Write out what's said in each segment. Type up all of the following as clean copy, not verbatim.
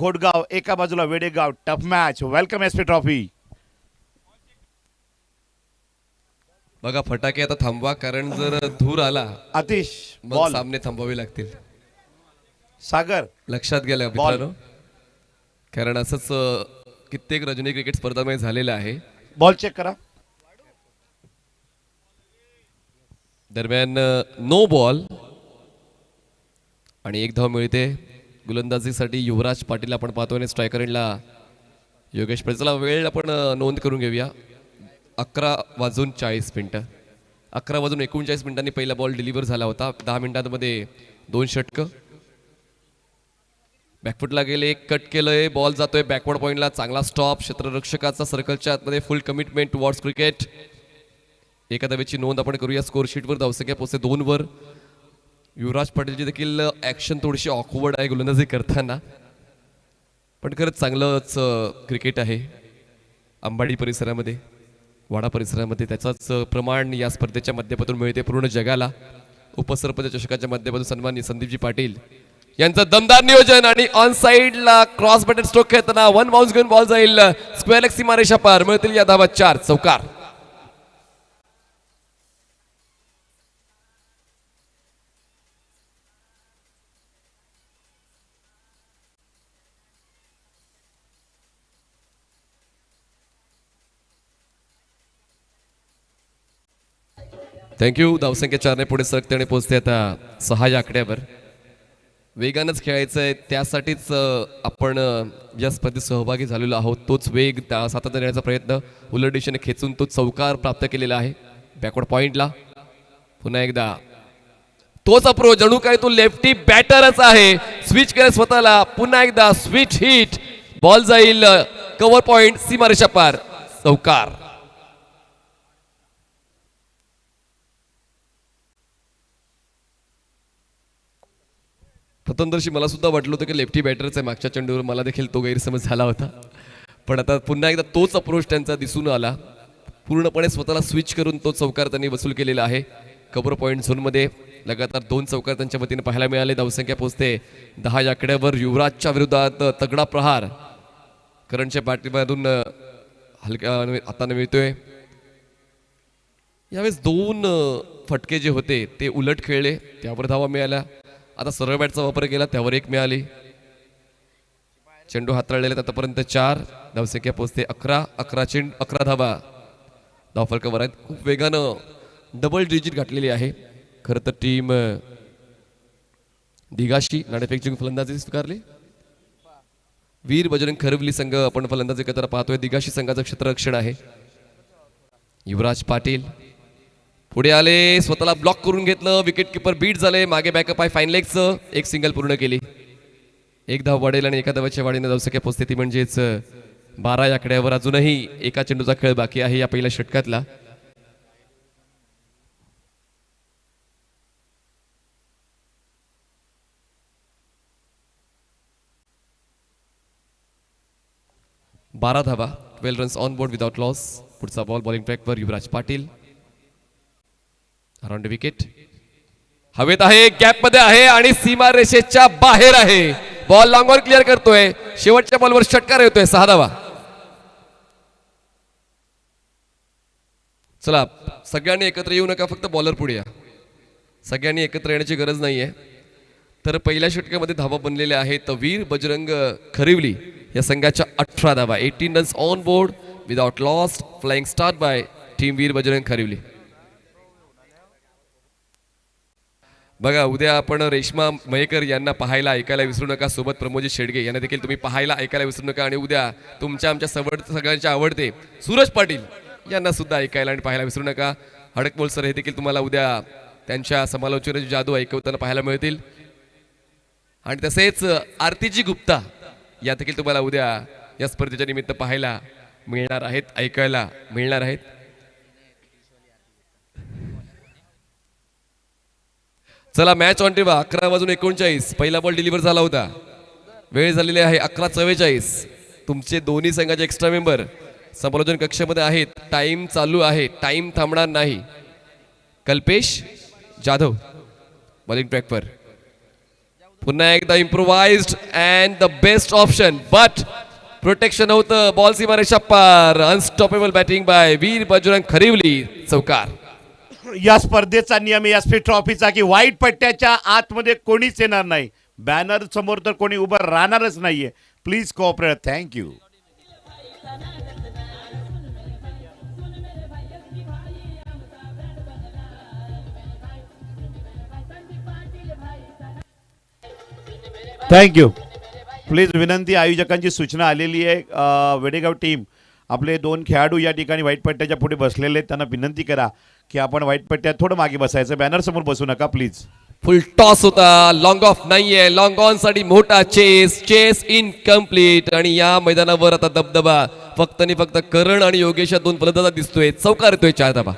खोडगाव, एका बाजूला Wedegaon. Tough match. Welcome SP trophy. बघा फटाके आता थांबवा, कारण जर धूर आला आतिश मग बॉल. सामने थांबवावे लागतील. सागर लक्षात गेलं मित्रांनो, कारण असंच कित्येक रजनी क्रिकेट स्पर्धामध्ये झालेलं आहे. बॉल चेक करा. दरम्यान नो बॉल आणि एक धाव मिळते. गोलंदाजीसाठी युवराज पाटील आपण पाहतोय आणि स्ट्रायकरला योगेश पाटील. चला वेळ आपण नोंद करून घेऊया. 11:40. 11:39 पहिला बॉल डिलिव्हर झाला होता. 10 मिनिटांमध्ये 2 षटकं. बॅकफुटला गेले, कट केलंय, बॉल जातोय बॅकवर्ड पॉइंटला. चांगला स्टॉप, क्षेत्ररक्षकाचा सर्कलच्या आतमध्ये फुल कमिटमेंट टुवर्ड्स क्रिकेट. एका धावेची नोंद आपण करूया. स्कोर शीटवर धावसंख्या पोहोचते 2 वर. युवराज पाटीलची देखील ऍक्शन थोडीशी ऑकवर्ड आहे गोलंदाजी करताना, पण खरंच चांगलंच क्रिकेट आहे. अंबाडी परिसरामध्ये, वाडा परिसरामध्ये त्याचाच प्रमाण या स्पर्धेच्या माध्यमातून मिळते पूर्ण जगाला. उपसरपंच चषकाच्या माध्यमातून सन्माननीय संदीपजी पाटील यांचं दमदार नियोजन आणि ऑन साइडला क्रॉस बटन स्ट्रोक खेळताना 1 बाउन्स घेऊन बॉल जाईल स्क्वेअर लेग सीमारेषा पार. मिळतील या धावा 4 चौकार. थँक्यू. धावसंख्या 4 ने पुढे सरकते आणि पोहोचते आता 6 या आकड्यावर. वेगानंच खेळायचं आहे, त्यासाठीच आपण या स्पर्धेत सहभागी झालेलो आहोत. तोच वेग सातत्याने देण्याचा प्रयत्न उलट दिशेने खेचून तो चौकार प्राप्त केलेला आहे बॅकवर्ड पॉइंटला. पुन्हा एकदा तोच अप्रोच, जणू काय तो लेफ्टी बॅटरच आहे. स्विच केलं स्वतःला, पुन्हा एकदा स्विच हिट, बॉल जाईल कव्हर पॉइंट सीमारेषा पार चौकार. प्रथमदर्शी मला सुद्धा वाटलं होतं की लेफ्टी बॅटरच आहे. मागच्या चेंडूवर मला देखील तो गैरसमज झाला होता, पण आता पुन्हा एकदा तोच अप्रोच त्यांचा दिसून आला. पूर्णपणे स्वतःला स्विच करून तो चौकार त्यांनी वसूल केलेला आहे. कव्हर पॉइंट झोनमध्ये लगातार 2 चौकार त्यांच्या वतीने पाहायला मिळाले. धावसंख्या पोहोचते 10 या आकड्यावर. युवराजच्या विरोधात तगडा प्रहार करणच्या पाठीमधून हलक्या हाताने मिळतोय. यावेळेस 2 फटके जे होते ते उलट खेळले, त्यावर धावा मिळाल्या. आता सरळ बॅटचा वापर केला, त्यावर 1 मिळाली. चेंडू हाताळलेले आतापर्यंत 4. धावसंख्या पोहोचते 11. 11 धावा धावफलकावर आहेत. खूप वेगानं डबल डिजिट गाठलेली आहे. खरं तर टीम दिघाशी नाणेफेक फलंदाजी स्वीकारली. वीर बजरंग खरवली संघ आपण फलंदाजी करताना पाहतोय. दिघाशी संघाचं क्षेत्ररक्षण आहे. युवराज पाटील पुढे आले, स्वतःला ब्लॉक करून घेतलं. विकेट किपर बीट झाले. मागे बॅकअप आहे फाईन लेगचं. 1 सिंगल पूर्ण केली. 1 धाव वाढेल आणि एका धावाच्या वाढीने धावसंख्या पोहोचते ती म्हणजेच 12 या आकड्यावर. अजूनही एका चेंडूचा खेळ बाकी आहे या पहिल्या षटकातला. बारा धावा, 12 runs on board without loss. पुढचा बॉल बॉलिंग ट्रॅकवर युवराज पाटील. अराउंड विकेट हवेत आहे, गॅप मध्ये आहे आणि सीमा रेषेच्या बाहेर आहे. बॉल लॉंग ऑन क्लिअर करतोय. शेवटच्या बॉलवर षटकार येतोय. 6 धावा. चला सगळ्यांनी एकत्र येऊ नका, फक्त बॉलर पुढे या. सगळ्यांनी एकत्र येण्याची गरज नाहीये. तर पहिल्या षटकामध्ये धावा बनलेल्या आहेत. वीर बजरंग खरिवली या संघाच्या 18 धावा. 18 runs on board without loss. Flying start by team Veer Bajrang Kharivali. बघा उद्या आपण रेश्मा मयेकर यांना पाहायला ऐकायला विसरू नका. सोबत प्रमोद शेडगे यांना देखील तुम्ही पाहायला ऐकायला विसरू नका. आणि उद्या तुमच्या आमच्या सगळ्यांच्या आवडते सूरज पाटील यांना सुद्धा ऐकायला आणि पाहायला विसरू नका. हडकमोल सर हे देखील तुम्हाला उद्या त्यांच्या समालोचनाची जादू ऐकवताना पाहायला मिळतील. आणि तसेच आरतीजी गुप्ता या देखील तुम्हाला उद्या या स्पर्धेच्या निमित्त पाहायला मिळणार आहेत, ऐकायला मिळणार आहेत. चला मॅच ऑन टेबल. 11:39. पहिला बॉल डिलिव्हर झाला होता. वेळ झालेली आहे 11:44. तुमचे दोन्ही संघाचे एक्स्ट्रा मेंबर समालोचन कक्षामध्ये आहेत. टाइम चालू आहे, टाइम थांबणार नाही. कल्पेश जाधव बॉलिंग ट्रॅकवर. पुन्हा एकदा improvised and the best option but protection होतं. बॉल सीमारेषा पार. अनस्टॉपेबल बॅटिंग बाय वीर बजरंग खरिवली. चौकार. या स्पर्धेचा नियम आहे एसपी ट्रॉफीचा की वाईट पट्ट्याच्या आतमध्ये कोणीच येणार नाही. बॅनर समोर तर कोणी उभं राहणारच नाहीये. Please cooperate. Thank you. Thank you. Please विनंती, आयोजकांची सूचना आलेली आहे. वेडेगाव टीम आपले 2 खेळाडू या ठिकाणी व्हाईट पट्ट्याच्या पुढे बसलेले आहेत. त्यांना विनंती करा की आपण व्हाईट पट्ट्यात थोडं मागे बसायचं. बॅनर समोर बसू नका प्लीज. फुल टॉस होता. लॉंग ऑफ नाहीये. लॉंग ऑन साठी मोठा चेस इनकम्प्लीट. आणि या मैदानावर आता दबदबा फक्त आणि फक्त करण आणि योगेश या 2 फलंदाजांना दिसतोय. चौकार येतोय 4 धावा.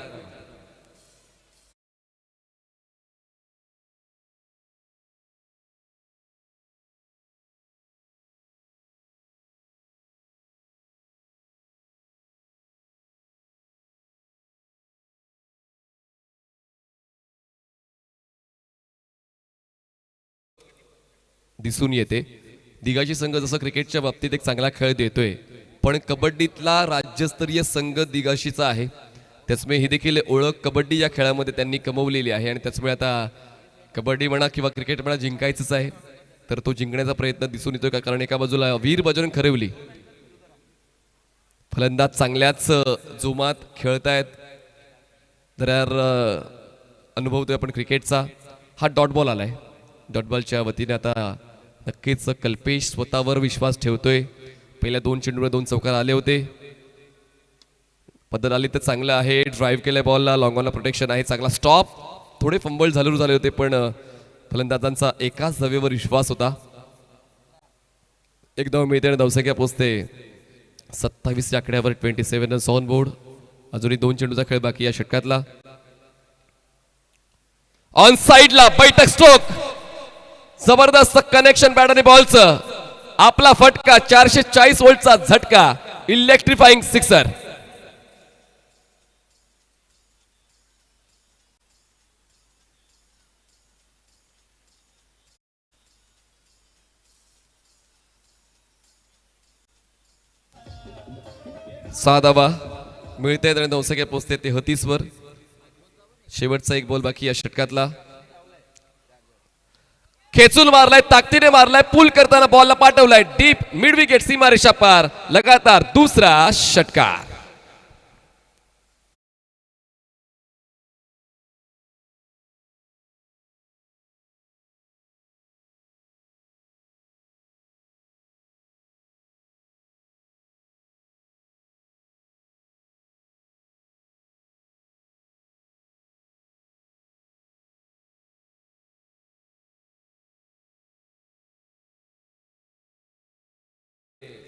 दिसून येते. दिघाशी संघ जसं क्रिकेटच्या बाबतीत एक चांगला खेळ देतोय, पण कबड्डीतला राज्यस्तरीय संघ दिघाशीचा आहे. त्याचमुळे ही देखील ओळख कबड्डी या खेळामध्ये त्यांनी कमवलेली आहे. आणि त्याचमुळे आता कबड्डी म्हणा किंवा क्रिकेट म्हणा जिंकायचंच आहे. तर तो जिंकण्याचा प्रयत्न दिसून येतोय का, कारण एका बाजूला वीर बजरंग खरिवली फलंदाज चांगल्याच जोमात खेळतायत. तर अनुभवतोय आपण क्रिकेटचा. हा डॉट बॉल आलाय. डॉट बॉलच्या वतीने आता नक्कीच कल्पेश स्वतःवर विश्वास ठेवतोय. पहिल्या 2 चेंडूवर 2 चौकार आले होते. पद्धत आली तर चांगलं आहे. ड्राईव्ह केलंय बॉलला. लॉंग ऑनला प्रोटेक्शन आहे. चांगला स्टॉप. थोडे फंबल झाले होते, पण फलंदाजांचा एकाच धावेवर विश्वास होता. एक धाव मिळते आणि धावसंख्या पोहोचते 27 या आकड्यावर. 27 रन्स ऑन बोर्ड. अजूनही 2 चेंडूचा खेळ बाकी या षटकातला. ऑन साइडला बैठक स्ट्रोक. जबरदस्त कनेक्शन बॅट आणि बॉलचं. आपला फटका 440 व्होल्टचा झटका. इलेक्ट्रिफाईंग सिक्सर. सहा धावा मिळते आणि धावसंख्या पोहोचते 33 वर. शेवटचा एक बॉल बाकी या षटकातला. खेचून मारलाय, ताकदीने मारलाय, पुल करताना बॉलला पाठवलाय डीप मिड विकेट सीमारेषा पार. लगातार दुसरा षटकार.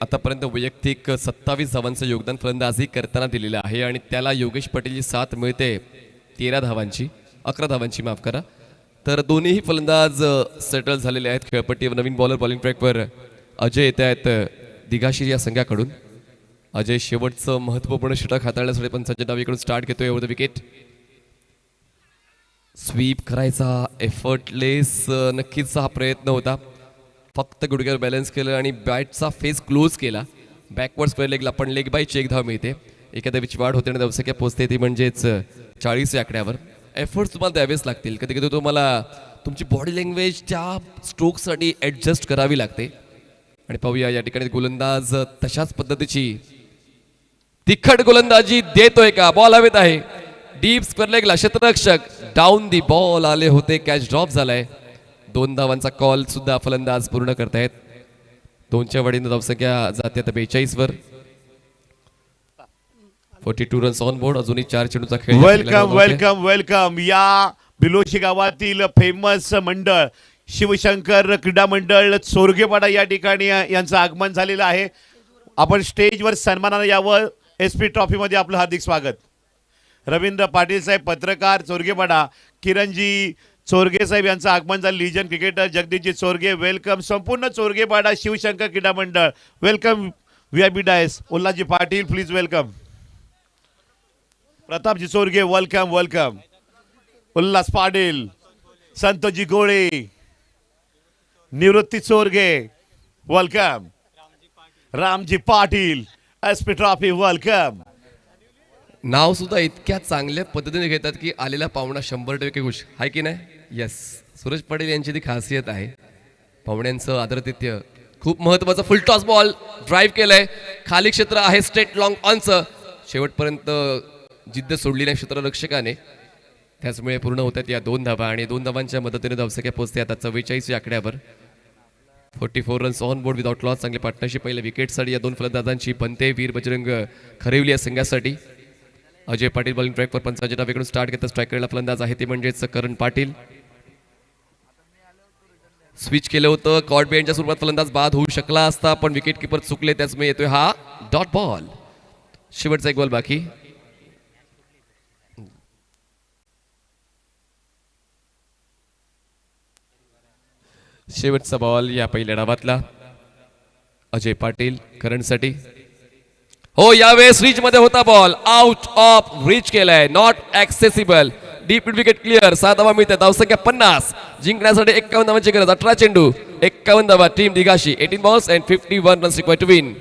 आतापर्यंत वैयक्तिक 27 धावांचं योगदान फलंदाजी करताना दिलेलं आहे. आणि त्याला योगेश पटेलची साथ मिळते 13 धावांची, 11 धावांची माफ करा. तर दोन्हीही फलंदाज सेटल झालेले आहेत खेळपट्टीवर. नवीन बॉलर बॉलिंग ट्रॅकवर अजय येत आहेत दिघाशी या संघाकडून. अजय शेवटचं महत्त्वपूर्ण षटक हाताळण्यासाठी पंचांच्या डावीकडून स्टार्ट घेतोय. Over the wicket. स्वीप करायचा एफर्टलेस नक्कीच हा प्रयत्न होता. फक्त गुडघ्यावर बॅलन्स केलं आणि बॅटचा फेस क्लोज केला. बॅकवर्ड स्क्वेअर लेगला पण लेग बायची एक धाव मिळते. एका धावीची वाढ होते आणि धावसंख्या पोहोचते ती म्हणजेच 40 या आकड्यावर. एफर्ट्स तुम्हाला द्यावेच लागतील. कधी कधी तुम्हाला तुमची बॉडी लँग्वेज त्या स्ट्रोकसाठी ॲडजस्ट करावी लागते. आणि पाहूया या ठिकाणी गोलंदाज तशाच पद्धतीची तिखट गोलंदाजी देतोय का. बॉल हवेत आहे. डीप स्क्वेअर लेगला क्षेत्ररक्षक डाऊन दी बॉल आले होते. कॅच ड्रॉप झालाय. 2 धावांचा कॉल सुद्धा फलंदाज पूर्ण करतायत. 2च्या वाढीनं धावसंख्या जाते आता 42 वर. 42 रन्स ऑन बोर्ड. अजूनही 4 चेंडूचा खेळ. Welcome welcome welcome. या बिलोशी गावातील फेमस मंडळ शिवशंकर क्रीडा मंडळ चोरगेपाडा या ठिकाणी यांचं आगमन झालेलं आहे. आपण स्टेजवर सन्मानानं यावं. एसपी ट्रॉफी मध्ये आपलं हार्दिक स्वागत. रवींद्र पाटील साहेब पत्रकार चोरगेपाडा, किरणजी चोरगे साहेब यांचं आगमन झालं. Legend cricketer Jagdishji Chorge welcome. संपूर्ण चोरगेपाडा शिवशंकर क्रीडा मंडळ welcome. VIP dais Ulhasji Patil please welcome. Pratapji Chorge welcome welcome. Ulhas Patil, Santoshji Gole, Nivrutti Chorge welcome. Ramji Patil SP trophy welcome. नाव सुद्धा इतक्या चांगल्या पद्धतीने घेतात की आलेला पाहुणा 100% खुश आहे की नाही. येस, सूरज पाटील यांची ती खासियत आहे. पाहुण्यांचं आदरातिथ्य खूप महत्वाचं. फुल टॉस बॉल ड्राईव्ह केलंय. खाली क्षेत्र आहे स्ट्रेट लॉंग ऑनचं. शेवटपर्यंत जिद्द सोडली नाही क्षेत्ररक्षकाने, त्याचमुळे पूर्ण होतात या 2 धावा आणि 2 धावांच्या मदतीने धावसंख्या पोहोचते आता 44 या आकड्यावर. 44 runs on board without loss. चांगली पार्टनरशिप. पहिल्या विकेटसाठी या 2 फलंदाजांची बनते. वीर बजरंग खरेवली या संघासाठी. अजय पाटील बॉलिंग ट्रॅकवर पंचांच्या डावीकडून स्टार्ट घेतात. स्ट्राईक करायला फलंदाज आहे ते म्हणजेच करण पाटील. स्विच केलं होतं. कॉर्ड बेंडच्या स्वरूपात फलंदाज बाद होऊ शकला असता, पण विकेट किपर चुकले, त्याचमुळे येतोय हा डॉट बॉल. शेवटचा एक बॉल बाकी. शेवटचा बॉल या पहिल्या डावातला. अजय पाटील करणसाठी. हो, यावेळेस रीच मध्ये होता बॉल. आउट ऑफ रीच केलाय. Not accessible. Deep wicket clear. 6 धावा मिळतात. धावसंख्या 50. जिंकण्यासाठी 51 धावांची गरज. 18 चेंडू 51 धावा. टीम दिघाशी. 18 balls and 51 runs required to win.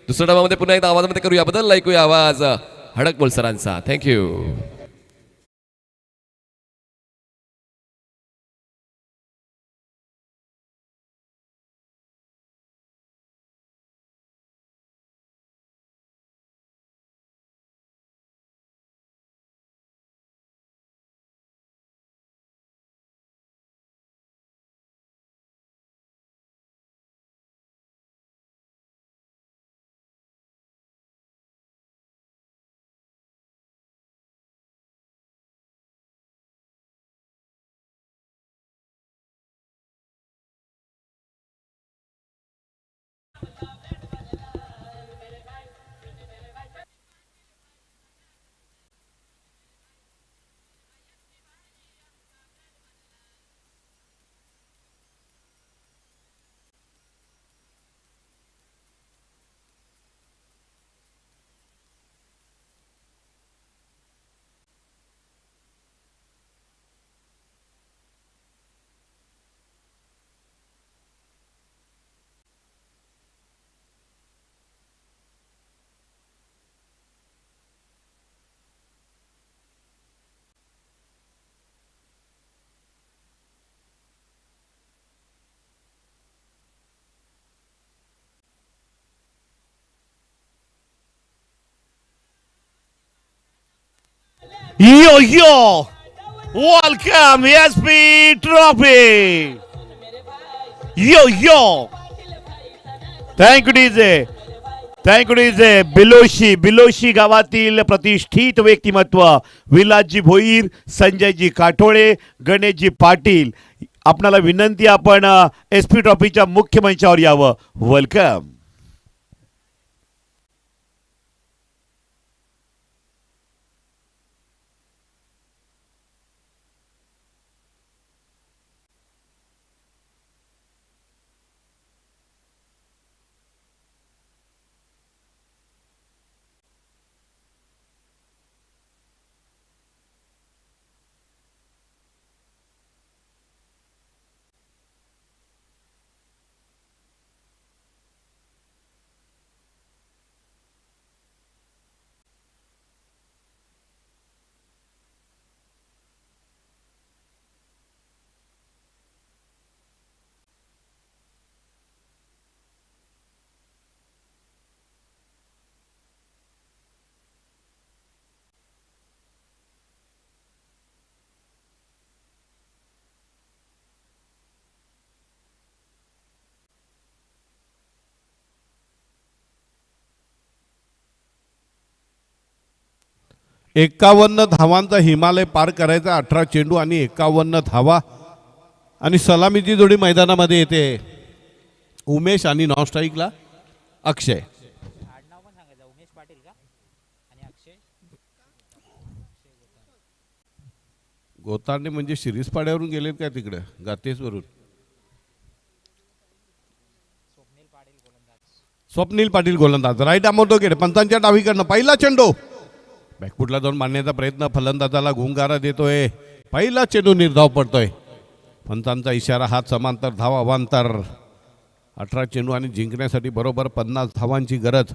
दुसऱ्या डावामध्ये पुन्हा एकदा आवाजामध्ये करूया बदल. ऐकूया आवाज हडकबोल सरांचा. Thank you. Yo, welcome SP Trophy. Yo. Thank you DJ. बिलोशी गावातील प्रतिष्ठित व्यक्तिमत्व विलासजी भोईर, संजयजी काठोळे, गणेशजी पाटील. आपणाला विनंती, आपण SP ट्रॉफीच्या मुख्य मंचावर यावं. वेलकम. एकावन्न धावांचा हिमालय पार करायचा. 18 चेंडू आणि 51 धावा. आणि सलामीची जोडी मैदानामध्ये येते. उमेश आणि नॉन स्ट्राईकला अक्षय. गोतारने म्हणजे शिरीष पाड्यावरून गेलेत का तिकडे गातेसवरून. स्वप्नील पाटील गोलंदाज. राईट आमोटो गेले पंतांच्या डावीकडनं. पहिला चेंडू बॅकफुटला जाऊन मारण्याचा प्रयत्न. फलंदाजाला घुंगारा देतोय. पहिला चेंडू निर्धाव पडतोय. पंचांचा इशारा, हात समांतर, धाव अवांतर. 18 चेंडू आणि जिंकण्यासाठी बरोबर 50 धावांची गरज.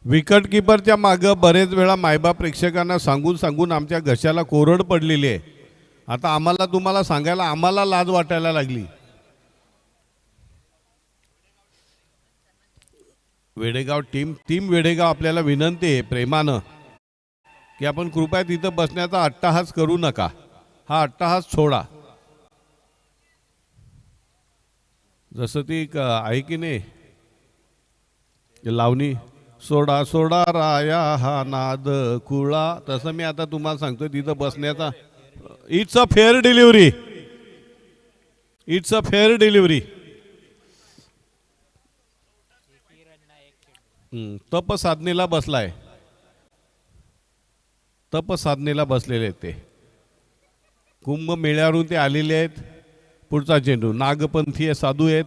विकेट किपरच्या मागं बरेच वेळा मायबाप प्रेक्षकांना सांगून सांगून आमच्या घशाला कोरड पडलेली आहे. आता आम्हाला तुम्हाला सांगायला आम्हाला लाज वाटायला लागली. वेडेगाव टीम वेडेगाव आपल्याला विनंती आहे प्रेमानं की आपण कृपया तिथं बसण्याचा अट्टाहास करू नका. हा अट्टाहास सोडा. जसं ती आहे की नाही लावणी, सोडा सोडा राया हा नाद कुळा, तसं मी आता तुम्हाला सांगतोय तिथं बसण्याचा. It's a fair delivery. It's a fair delivery. तप साधनेला बसलाय. तप साधनेला बसलेले आहेत ते. कुंभ मेळ्यावरून ते आलेले आहेत. पुढचा चेंडू नागपंथीय साधू आहेत.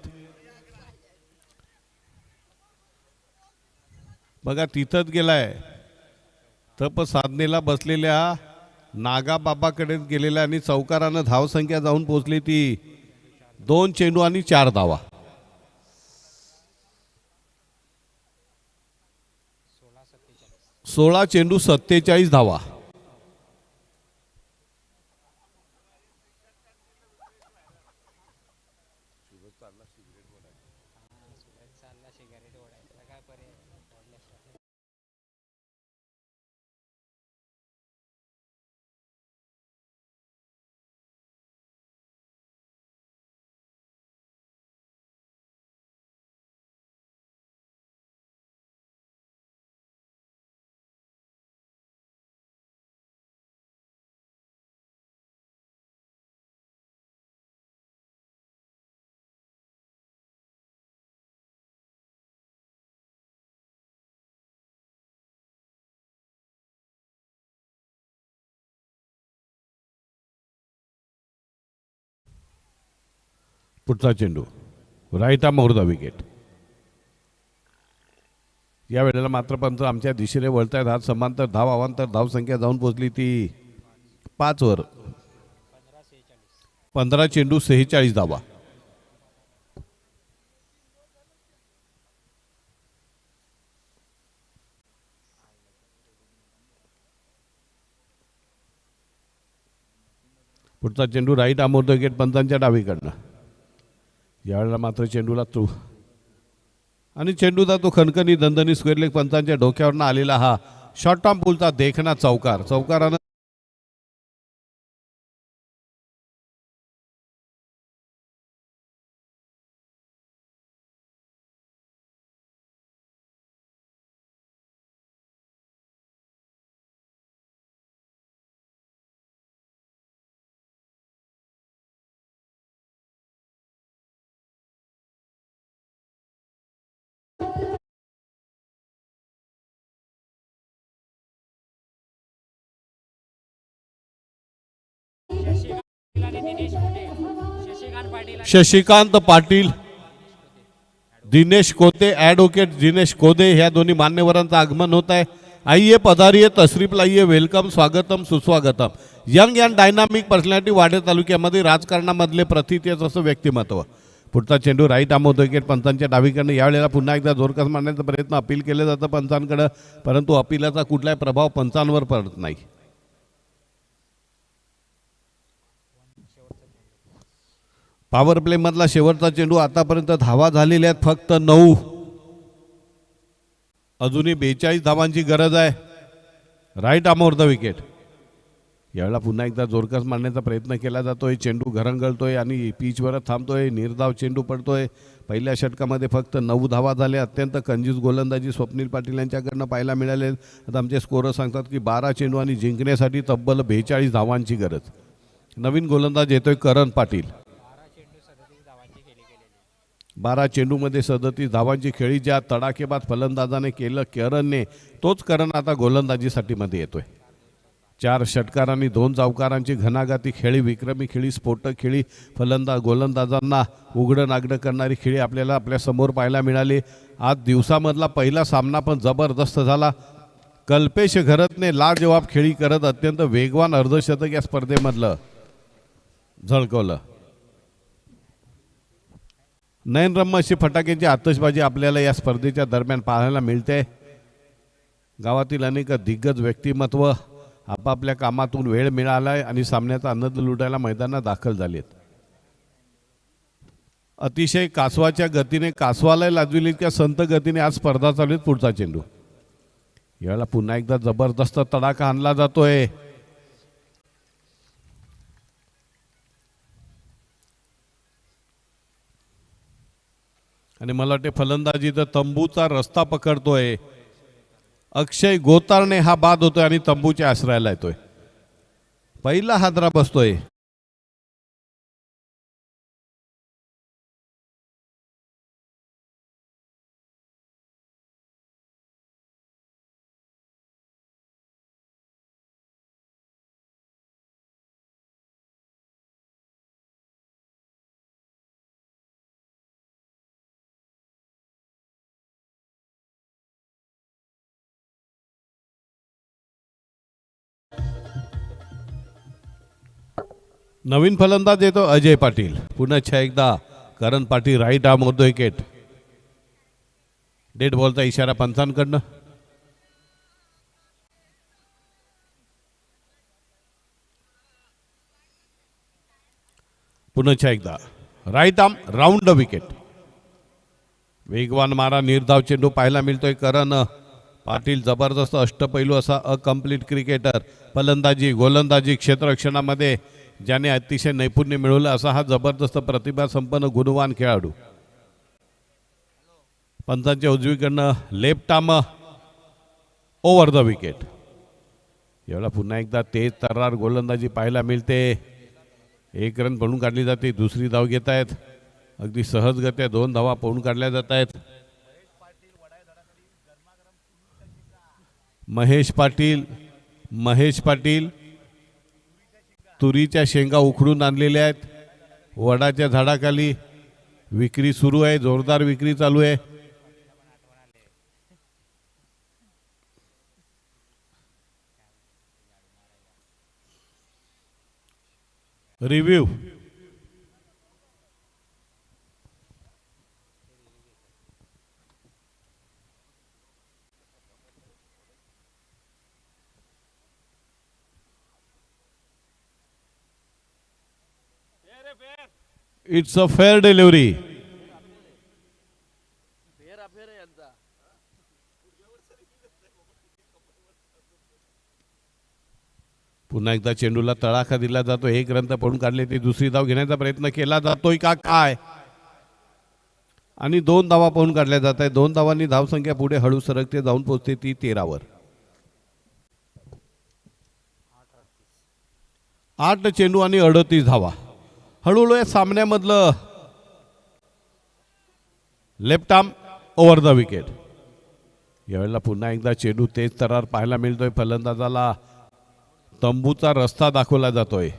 बघा तिथंच गेलाय. तप साधनेला बसलेल्या नागाबाबाकडेच गेलेल्या आणि चौकारानं धावसंख्या जाऊन पोहोचली ती 2 चेंडू आणि 4 धावा. 16 चेंडू 47 धावा. पुढचा चेंडू right arm over the wicket. या वेळेला मात्र पंच आमच्या दिशेने वळतायत. हात समांतर, धाव अवांतर, धावसंख्या जाऊन पोहोचली ती 5 वर. 15 चेंडू 46 धावा. पुढचा चेंडू right arm over the wicket पंचांच्या डावीकडनं. यावेळेला मात्र चेंडूला तो आणि चेंडूचा तो खणखणी दंदनी स्क्वेअर लेग पंचांच्या डोक्यावरनं आलेला हा शॉर्ट आर्म पुलचा देखना चौकार. चौकारानं शशिकांत पाटील, दिनेश कोते, ॲडव्होकेट दिनेश कोदे ह्या दोन्ही मान्यवरांचं आगमन होत आहे. आइए पधारिये, तशरीफ लाइए, वेलकम, स्वागतम, सुस्वागतम. यंग अँड डायनामिक पर्सनॅलिटी वाडे तालुक्यामध्ये राजकारणामधले प्रथितच असं व्यक्तिमत्व. पुढचा चेंडू right arm over the wicket पंचांच्या डावीकडनं. यावेळेला पुन्हा एकदा जोरकस मारण्याचा प्रयत्न अपील केले जातं पंचांकडं, परंतु अपिलाचा कुठलाही प्रभाव पंचांवर पडत नाही. पॉवर प्ले मधला शेवटचा चेंडू. आतापर्यंत धावा झालेल्या आहेत फक्त 9. अजूनही 42 धावांची गरज आहे. Right arm over the wicket. यावेळेला पुन्हा एकदा जोरकस मारण्याचा प्रयत्न केला जातोय. चेंडू घरंगळतोय आणि पिचवर थांबतोय. निर्धाव चेंडू पडतोय. पहिल्या षटकामध्ये फक्त 9 धावा झाले. अत्यंत कंजूस गोलंदाजी स्वप्नील पाटील यांच्याकडनं पाहायला मिळाले. आता आमचे स्कोरर सांगतात की 12 चेंडू आणि जिंकण्यासाठी तब्बल 42 धावांची गरज. नवीन गोलंदाज येतोय करण पाटील. 12 चेंडूमध्ये 37 धावांची खेळी ज्या तडाखेबाद फलंदाजाने केलं करणने, तोच करण आता गोलंदाजीसाठी मध्ये येतोय. 4 षटकार आणि 2 चौकारांची घणाघाती खेळी, विक्रमी खेळी, स्फोटक खेळी, गोलंदाजांना उघडं नागडं करणारी खेळी आपल्याला आपल्या समोर पाहायला मिळाली. आज दिवसामधला पहिला सामना पण जबरदस्त झाला. कल्पेश घरतने लाजवाब खेळी करत अत्यंत वेगवान अर्धशतक या स्पर्धेमधलं झळकवलं. नयनरम्य अशी फटाक्यांची आतषबाजी आपल्याला या स्पर्धेच्या दरम्यान पाहायला मिळते. गावातील अनेक दिग्गज व्यक्तिमत्व आपापल्या कामातून वेळ मिळालाय आणि सामन्याचा आनंद लुटायला मैदानात दाखल झालेत. अतिशय कासवाच्या गतीने, कासवाला लाजविली इतक्या संत गतीने आज स्पर्धा चालू आहे. पुढचा चेंडू यावेळेला पुन्हा एकदा जबरदस्त तडाखा आणला जातोय. आणि मला वाटते फलंदाजी तर तंबूचा रस्ता पकडतोय. अक्षय गोतारणे हा बाद होतोय आणि तंबूच्या आश्रयाला येतोय. पहिला हादरा बसतोय. नवीन फलंदाज येतो अजय पाटील. पुन्हा एकदा करण पाटील राईट आर्म होतो विकेट. डेड बॉलचा इशारा पंचांकडनं. पुन्हा एकदा right arm round the wicket. वेगवान मारा, निर्धाव चेंडू पाहायला मिळतोय. करण पाटील जबरदस्त अष्टपैलू असा अकम्प्लीट क्रिकेटर. फलंदाजी, गोलंदाजी, क्षेत्ररक्षणामध्ये ज्याने अतिशय नैपुण्य मिळवलं असा हा जबरदस्त प्रतिभा संपन्न गुणवान खेळाडू. पंचांच्या उजवीकडनं left arm over the wicket. यावेळेला पुन्हा एकदा तेज तर्रार गोलंदाजी पाहायला मिळते. 1 रन पळून काढली जाते. दुसरी धाव घेत आहेत. अगदी सहजगत्या 2 धावा पळून काढल्या जात आहेत. महेश पाटील तुरीच्या शेंगा उखडून आणलेल्या आहेत. वडाच्या झाडाखाली विक्री सुरू आहे. जोरदार विक्री चालू आहे. Review it's a fair delivery. पुन्हा एकदा चेंडूला तडाखा दिला जातो. 1 रन पडून काढले ते. दुसरी धाव घेण्याचा प्रयत्न केला जातोय का काय, आणि 2 धावा पळून काढल्या जात आहेत. 2 धावांनी धावसंख्या पुढे हळू सरकते जाऊन पोहोचते ती 13 वर. 8 चेंडू आणि 38 धावा. हळूहळू या सामन्यामधलं left arm over the wicket. यावेळेला पुन्हा एकदा चेंडू तेज तरार पाहायला मिळतोय. फलंदाजाला तंबूचा रस्ता दाखवला जातोय.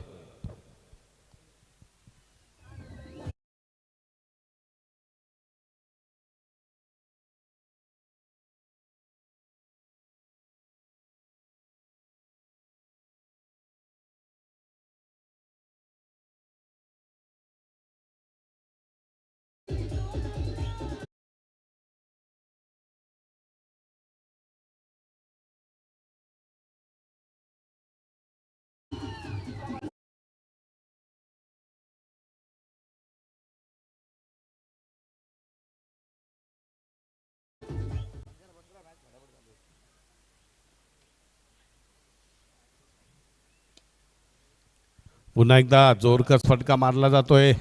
पुन्हा एकदा जोरकस फटका मारला जातोय.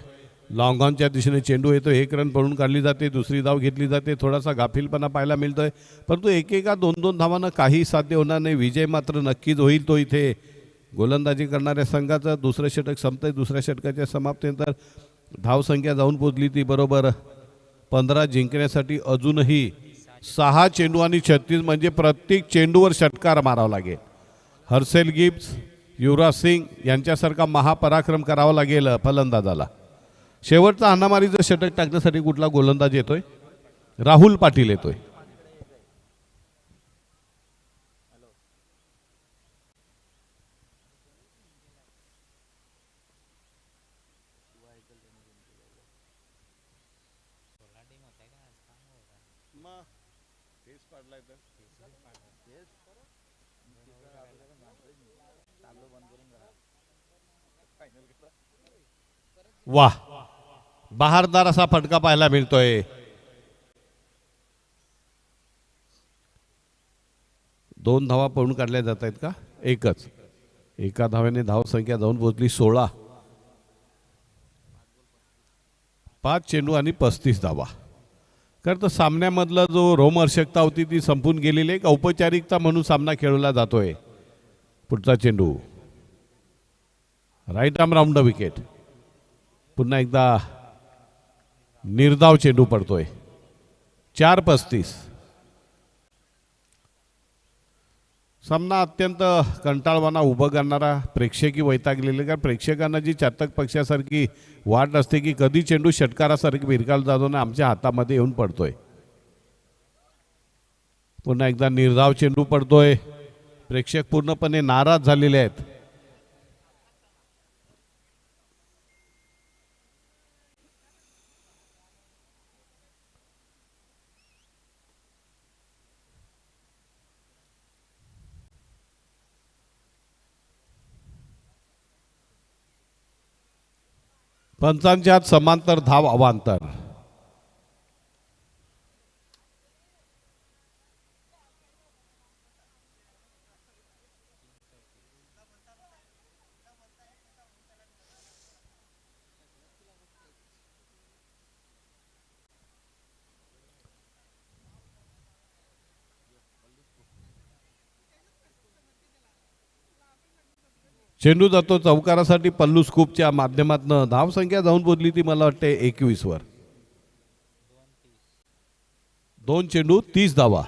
लॉंग ऑनच्या दिशेने चेंडू येतो. एक रन पळून काढली जाते. दुसरी धाव घेतली जाते. थोडासा गाफीलपणा पाहायला मिळतोय, परंतु एकेका 2-2 धावांना काही साध्य होणार नाही. विजय मात्र नक्कीच होईल तो इथे. गोलंदाजी करणाऱ्या संघाचं दुसरं षटक संपतंय. दुसऱ्या षटकाच्या समाप्तीनंतर धावसंख्या जाऊन पोचली ती बरोबर 15. जिंकण्यासाठी अजूनही 6 चेंडू आणि 36 म्हणजे प्रत्येक चेंडूवर षटकार मारावा लागेल. हर्षेल गिब्स, युवराज सिंग यांच्यासारखा महापराक्रम करावा लागेल फलंदाजाला. शेवटचा हाणामारीचं षटक टाकण्यासाठी कुठला गोलंदाज येतोय? राहुल पाटील येतोय. वाह, बहारदार असा फटका पाहायला मिळतोय. दोन धावा पळून काढल्या जात आहेत का? एकच. एका धाव्याने धावसंख्या जाऊन पोहोचली 16. 5 चेंडू आणि 35 धावा. खरं तर सामन्यामधला जो रोमहर्षकता होती ती संपून गेलेली एक औपचारिकता म्हणून सामना खेळवला जातोय. पुढचा चेंडू right arm round the wicket. पुन्हा एकदा निर्धाव चेंडू पडतोय. 4-35. सामना अत्यंत कंटाळवाणा उभं करणारा, प्रेक्षकी वैतागलेले. कारण प्रेक्षकांना जी चातक पक्षासारखी वाट असते की कधी चेंडू षटकारासारखी भिरकाल जातो ना, आमच्या हातामध्ये येऊन पडतोय. पुन्हा एकदा निर्धाव चेंडू पडतोय. प्रेक्षक पूर्णपणे नाराज झालेले आहेत. पंचांच्या हात समांतर धाव अवांतर. चेंडू जातो चौकारासाठी पल्लू स्कूपच्या माध्यमातून. धावसंख्या जाऊन पोचली ती मला वाटते 21 वर. 2 चेंडू 30 धावा.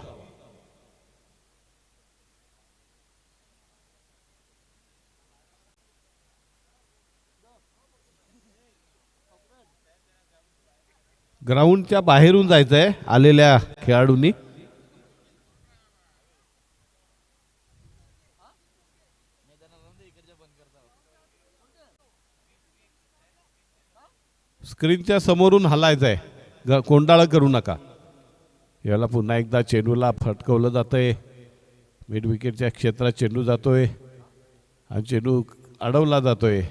ग्राउंडच्या बाहेरून जायचंय आलेल्या खेळाडूंनी. स्क्रीनच्या समोरून हलायचंय, कोंडाळं करू नका. याला पुन्हा एकदा चेंडूला फटकवलं जातंय. मिड विकेटच्या क्षेत्रात चेंडू जातोय आणि चेंडू अडवला जातोय.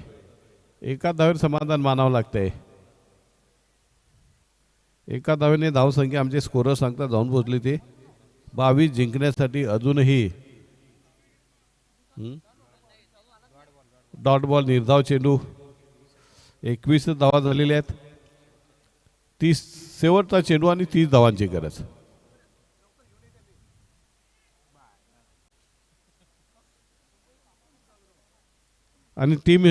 एका धावेवर समाधान मानावं लागतंय. एका धावेने धावसंख्या आमचे स्कोरर सांगता जाऊन पोचली ते 22. जिंकण्यासाठी अजूनही डॉट बॉल निर्धाव चेंडू. 21 धावा झालेल्या आहेत. 30 शेवटचा चेंडू आणि 30 धावांची गरज. आणि टीम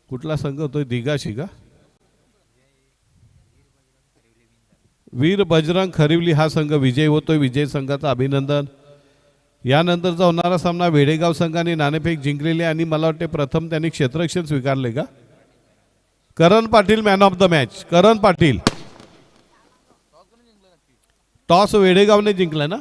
कुठला संघ होतोय? दिगाशी का? वीर बजरंग खरिवली हा संघ विजय होतोय. विजय संघाचं अभिनंदन. यानंतरचा होणारा सामना वेडेगाव संघाने नाणेफेक जिंकलेली आणि मला वाटते प्रथम त्यांनी क्षेत्ररक्षण स्वीकारले का? Karan Patil man of the match. Karan Patil. Toss वेडेगावने जिंकला ना?